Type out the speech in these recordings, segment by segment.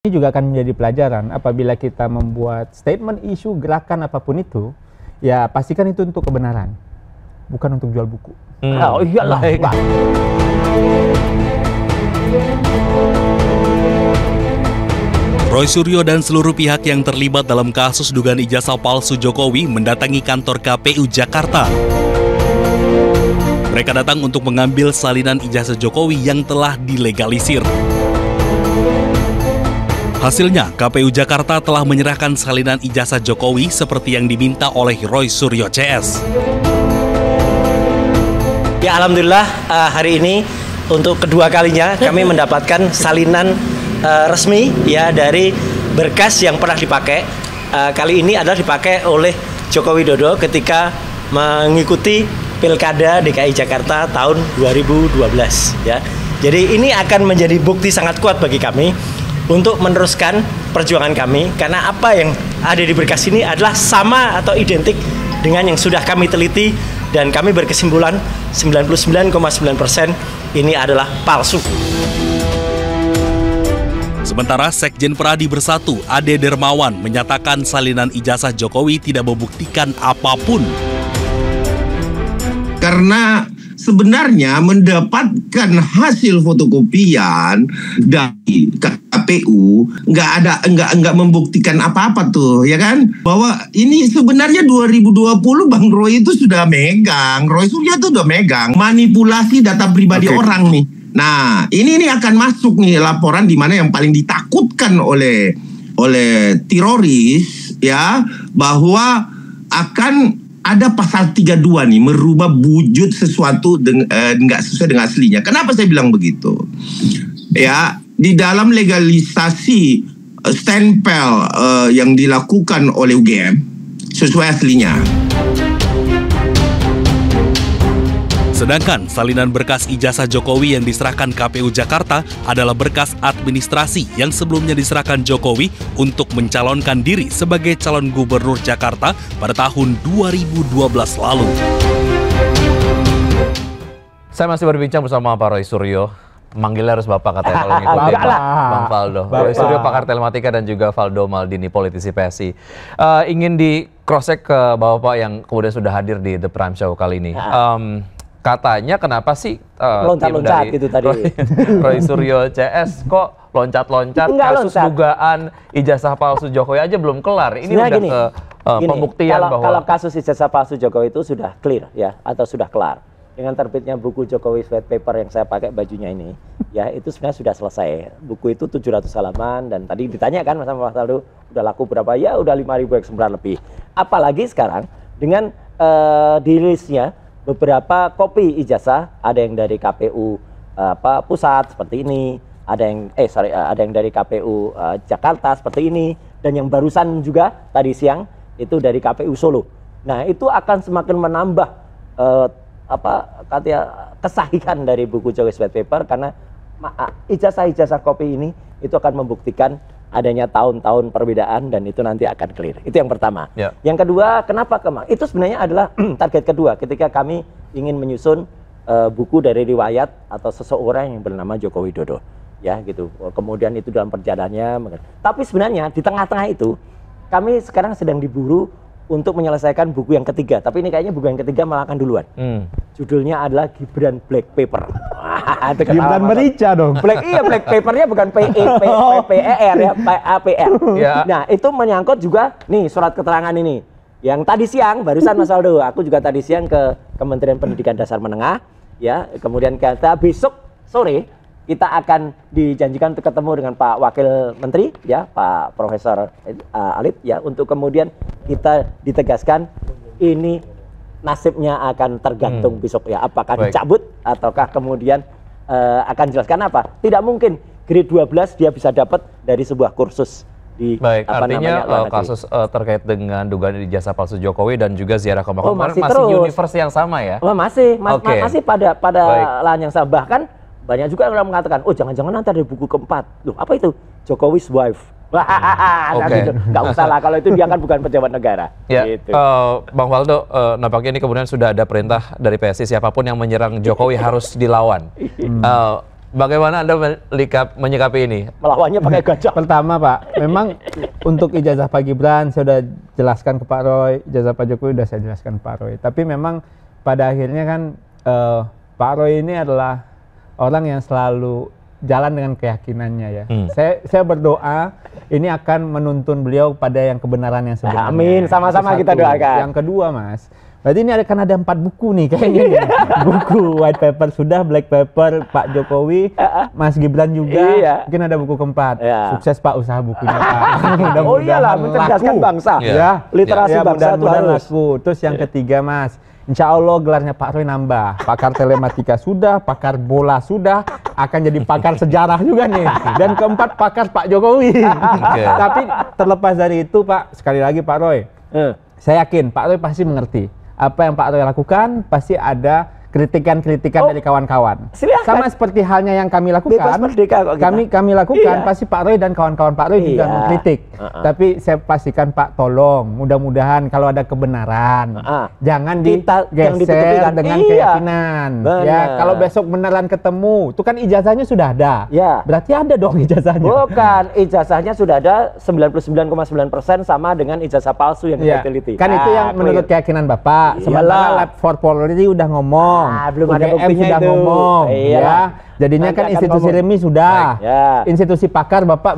Ini juga akan menjadi pelajaran apabila kita membuat statement, isu, gerakan apapun itu, ya pastikan itu untuk kebenaran, bukan untuk jual buku. Oh iyalah. Roy Suryo dan seluruh pihak yang terlibat dalam kasus dugaan ijazah palsu Jokowi mendatangi kantor KPU Jakarta. Mereka datang untuk mengambil salinan ijazah Jokowi yang telah dilegalisir. Hasilnya, KPU Jakarta telah menyerahkan salinan ijazah Jokowi seperti yang diminta oleh Roy Suryo CS. Ya alhamdulillah hari ini untuk kedua kalinya kami mendapatkan salinan resmi ya dari berkas yang pernah dipakai. Kali ini adalah dipakai oleh Joko Widodo ketika mengikuti Pilkada DKI Jakarta tahun 2012 ya. Jadi ini akan menjadi bukti sangat kuat bagi kami untuk meneruskan perjuangan kami, karena apa yang ada di berkas ini adalah sama atau identik dengan yang sudah kami teliti, dan kami berkesimpulan 99,9% ini adalah palsu. Sementara Sekjen Pradi Bersatu, Ade Dermawan, menyatakan salinan ijazah Jokowi tidak membuktikan apapun. Karena sebenarnya mendapatkan hasil fotokopian dari KPU nggak membuktikan apa-apa tuh, ya kan? Bahwa ini sebenarnya 2020 Bang Roy itu sudah megang, Roy Suryo itu sudah megang manipulasi data pribadi orang nih. Nah, ini akan masuk nih laporan di mana yang paling ditakutkan oleh teroris ya, bahwa akan ada pasal 32 nih, merubah wujud sesuatu nggak sesuai dengan aslinya. Kenapa saya bilang begitu? Ya, di dalam legalisasi stempel yang dilakukan oleh UGM sesuai aslinya. Sedangkan salinan berkas ijazah Jokowi yang diserahkan KPU Jakarta adalah berkas administrasi yang sebelumnya diserahkan Jokowi untuk mencalonkan diri sebagai calon gubernur Jakarta pada tahun 2012 lalu. Saya masih berbincang bersama Pak Roy Suryo. Manggilnya harus Bapak katanya kalau ngikutin Bang Faldo. Roy Suryo, pakar telematika, dan juga Valdo Maldini, politisi PSI. Ingin di cross-check ke Bapak yang kemudian sudah hadir di The Prime Show kali ini. Katanya kenapa sih loncat-loncat gitu tadi Roy Suryo CS kok loncat-loncat kasus dugaan ijazah palsu Jokowi aja belum kelar. Ini sebenarnya udah ke pembuktian bahwa kalau kasus ijazah palsu Jokowi itu sudah clear ya, atau sudah kelar dengan terbitnya buku Jokowi White Paper yang saya pakai bajunya ini ya, itu sebenarnya sudah selesai. Buku itu 700 halaman, dan tadi ditanya kan sama Mas Aldo udah laku berapa, ya udah 5.000 eksemplar lebih. Apalagi sekarang dengan dirilisnya beberapa kopi ijazah, ada yang dari KPU pusat seperti ini, ada yang dari KPU Jakarta seperti ini, dan yang barusan juga tadi siang itu dari KPU Solo. Nah, itu akan semakin menambah kesahihan dari buku Jokowi White Paper, karena ijazah-ijazah kopi ini itu akan membuktikan adanya tahun-tahun perbedaan, dan itu nanti akan clear. Itu yang pertama. Ya. Yang kedua, kenapa itu sebenarnya adalah target kedua ketika kami ingin menyusun buku dari riwayat atau seseorang yang bernama Joko Widodo. Ya, gitu. Kemudian itu dalam perjalanannya. Tapi sebenarnya di tengah-tengah itu kami sekarang sedang diburu untuk menyelesaikan buku yang ketiga. Tapi ini kayaknya buku yang ketiga malah akan duluan. Judulnya adalah Gibran Black Paper. Gibran merica dong. Black papernya bukan PER ya, APR. Ya. Nah, itu menyangkut juga nih surat keterangan ini. Yang tadi siang barusan Mas Aldo, aku juga tadi siang ke Kementerian Pendidikan Dasar Menengah ya. Kemudian kita besok sore kita akan dijanjikan untuk ketemu dengan Pak Wakil Menteri ya, Pak Profesor Alip ya, untuk kemudian kita ditegaskan ini nasibnya akan tergantung besok ya, apakah dicabut ataukah kemudian akan jelaskan apa. Tidak mungkin grade 12 dia bisa dapat dari sebuah kursus di artinya kasus terkait dengan dugaan ijazah palsu Jokowi dan juga ziarah ke makam masih universe yang sama ya? Masih pada lahan yang sama. Bahkan banyak juga yang mengatakan, oh jangan-jangan nanti ada buku keempat. Loh, apa itu? Jokowi's Wife. Nggak usah lah, kalau itu dia kan bukan pejabat negara. Ya, gitu. Bang Faldo, nampaknya ini kemudian sudah ada perintah dari PSI, siapapun yang menyerang Jokowi harus dilawan. Bagaimana Anda menyikapi ini? Melawannya pakai gajah. Pertama Pak, memang untuk ijazah Pak Gibran saya sudah jelaskan ke Pak Roy, ijazah Pak Jokowi sudah saya jelaskan ke Pak Roy. Tapi memang pada akhirnya kan Pak Roy ini adalah orang yang selalu jalan dengan keyakinannya ya. Saya berdoa ini akan menuntun beliau pada yang kebenaran yang sebenarnya. Amin, sama-sama kita doakan. Yang kedua Mas, berarti ini akan ada 4 buku nih kayaknya nih. Buku white paper sudah, black paper Pak Jokowi, Mas Gibran juga. Iya. Mungkin ada buku keempat. Iya. Sukses Pak usaha bukunya Pak. Oh iyalah, mencerdaskan bangsa. Ya. Literasi Ya, bangsa itu mudah-mudahan harus. laku. Terus yang ketiga Mas, insya Allah gelarnya Pak Roy nambah. Pakar telematika sudah, pakar bola sudah, akan jadi pakar sejarah juga nih. Dan keempat pakar Pak Jokowi. Tapi terlepas dari itu Pak, sekali lagi Pak Roy, saya yakin Pak Roy pasti mengerti. Apa yang Pak Roy lakukan pasti ada kritikan-kritikan dari kawan-kawan. Silakan. Sama seperti halnya yang kami lakukan. Bebas merdeka kok kita. Kami lakukan, Iya. pasti Pak Roy dan kawan-kawan Pak Roy juga Iya. mengkritik. Tapi saya pastikan Pak, tolong, mudah-mudahan kalau ada kebenaran, jangan yang ditutupi digeser kan. dengan Iya. keyakinan. Benar. Ya, kalau besok beneran ketemu, itu kan ijazahnya sudah ada. Ya. Berarti ada dong ijazahnya. Bukan, ijazahnya sudah ada 99,9% sama dengan ijazah palsu yang Iya. kita teliti. Kan itu yang menurut keyakinan Bapak. Sementara Iyalah. Lab for Polri udah ngomong. Belum ada UGM buktinya sudah itu. ngomong. Iyalah. Ya. Jadinya Nanti kan akan institusi ngomong. resmi sudah. Baik. Ya. Institusi pakar Bapak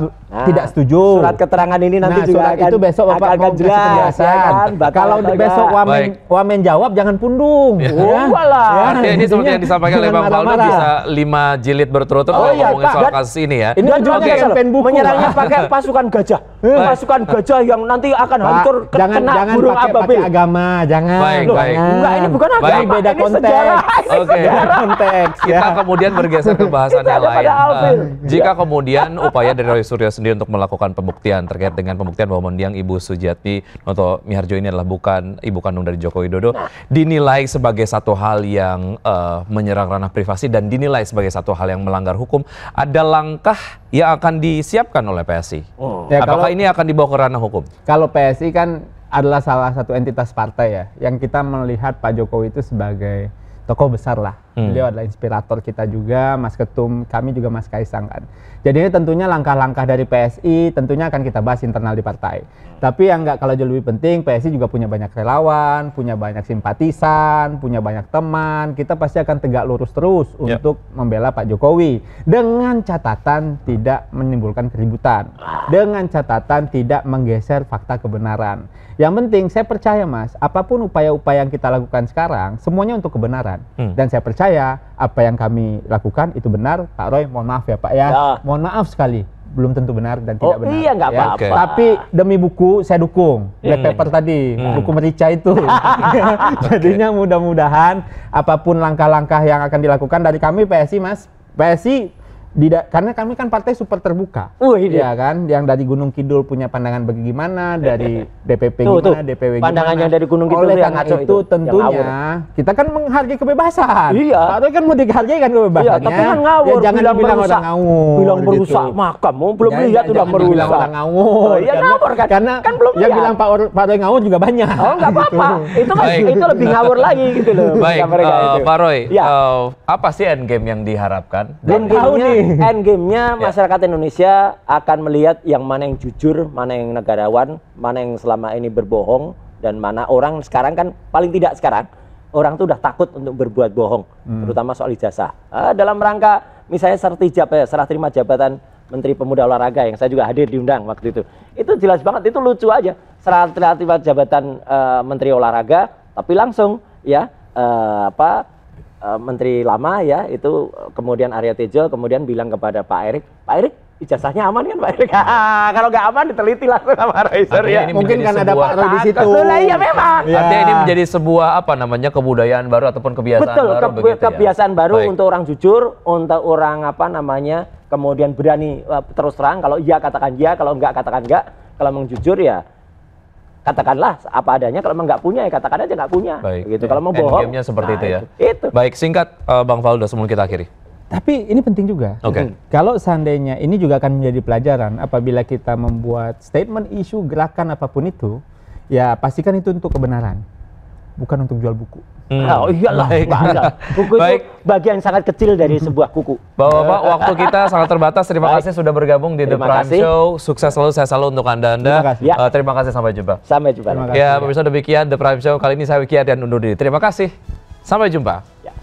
tidak setuju. Surat keterangan ini nanti juga surat akan, itu besok Bapak akan mau kasih jelas, penjelasan. ya kan? Kalau Bakal besok Baik. wamen jawab jangan pundung. Oh, walah. Artinya ini seperti yang disampaikan oleh Bang Faldo bisa 5 jilid berturut-turut kalau iya, ngomongin Pak. soal Dan- kasus ini ya. Ini Dan ujungnya pakai campaign buku. menyerangnya pakai pasukan gajah. Pasukan gajah yang nanti akan hancur Pak, jangan kena burung pakai ababil. agama, jangan. Baik, Loh, baik. Enggak, ini bukan agama. Baik, beda Ini konteks. sejarah. Oke. Beda konteks. Kita ya. kemudian bergeser ke bahasan Kita yang ada lain. pada Alvin. Jika kemudian upaya dari Roy Suryo sendiri untuk melakukan pembuktian terkait dengan pembuktian bahwa mendiang Ibu Sujiatmi Noto Miharjo ini adalah bukan ibu kandung dari Joko Widodo, dinilai sebagai satu hal yang menyerang ranah privasi dan dinilai sebagai satu hal yang melanggar hukum, ada langkah yang akan disiapkan oleh PSI. Ya, Apakah kalau- ini akan dibawa ke ranah hukum? Kalau PSI kan adalah salah satu entitas partai ya, yang kita melihat Pak Jokowi itu sebagai tokoh besar lah. Beliau adalah inspirator kita juga, Mas Ketum, kami juga Mas Kaisang kan. Jadi ini tentunya langkah-langkah dari PSI tentunya akan kita bahas internal di partai. Tapi yang nggak kalau jauh lebih penting, PSI juga punya banyak relawan, punya banyak simpatisan, punya banyak teman. Kita pasti akan tegak lurus terus untuk membela Pak Jokowi. Dengan catatan tidak menimbulkan keributan. Dengan catatan tidak menggeser fakta kebenaran. Yang penting saya percaya Mas, apapun upaya-upaya yang kita lakukan sekarang, semuanya untuk kebenaran. Dan saya percaya apa yang kami lakukan itu benar. Pak Roy, mohon maaf ya Pak ya. Mohon maaf sekali, belum tentu benar dan tidak benar. Iya, nggak ya. apa-apa. Oke. Tapi demi buku saya dukung. Black paper tadi, buku merica itu. Jadinya mudah-mudahan apapun langkah-langkah yang akan dilakukan dari kami PSI Mas, PSI karena kami kan partai super terbuka. Ya kan, yang dari Gunung Kidul punya pandangan bagaimana, dari DPP gimana, DPW gimana. Pandangan yang dari Gunung Kidul Oleh yang karena ngaco itu itu, yang tentunya ngawur. kita kan menghargai kebebasan. Iya. Pak Roy kan mau dihargai kan kebebasannya. Iya, tapi kan ngawur. Ya, jangan dibilang orang ngawur. Bilang merusak gitu. makam. Belum lihat udah Jangan dibilang merusak. orang ngawur. Oh, iya ngawur kan. Karena Kan belum yang lihat. bilang Pak Roy ngawur juga banyak. Oh, nggak apa-apa. Itu kan Baik. itu lebih ngawur lagi gitu loh. Baik, mereka mereka itu. Pak Roy, Ya. apa sih endgame yang diharapkan? Endgame-nya masyarakat Indonesia akan melihat yang mana yang jujur, mana yang negarawan, mana yang selama ini berbohong, dan mana orang sekarang kan paling tidak sekarang orang tuh udah takut untuk berbuat bohong, terutama soal ijazah. Dalam rangka misalnya serah terima jabatan Menteri Pemuda Olahraga yang saya juga hadir diundang waktu itu jelas banget, itu lucu aja, serah terima jabatan Menteri Olahraga, tapi langsung ya Menteri lama ya itu kemudian Arya Tejo kemudian bilang kepada Pak Erik ijazahnya aman kan Pak Erik? Kalau nggak aman diteliti langsung sama Roy Suryo. Artinya ini Mungkin kan menjadi ada sebuah- Pak Roy di situ. Lah iya memang. Ya. Artinya ini menjadi sebuah kebudayaan baru ataupun kebiasaan Betul, baru begitu ya? kebiasaan baru Baik. untuk orang jujur, untuk orang kemudian berani terus terang, kalau iya katakan iya, kalau enggak katakan enggak, kalau memang jujur ya katakanlah apa adanya, kalau memang nggak punya ya katakan aja nggak punya. Baik. Gitu. Kalau mau bohong. Endgame-nya seperti itu ya. Itu. Baik, singkat Bang Faldo sebelum kita akhiri. Tapi ini penting juga. Oke. Kalau seandainya ini juga akan menjadi pelajaran apabila kita membuat statement, isu, gerakan apapun itu, ya pastikan itu untuk kebenaran. bukan untuk jual buku. Oh iyalah, buku itu bagian sangat kecil dari sebuah kuku. Bapak-bapak, waktu kita sangat terbatas. Terima kasih sudah bergabung di The Prime Show. Sukses selalu, saya selalu untuk Anda. Terima kasih, sampai jumpa. Sampai jumpa. Ya, pemirsa, demikian The Prime Show. Kali ini saya Wiki Ardian undur diri. Terima kasih. Sampai jumpa. Ya.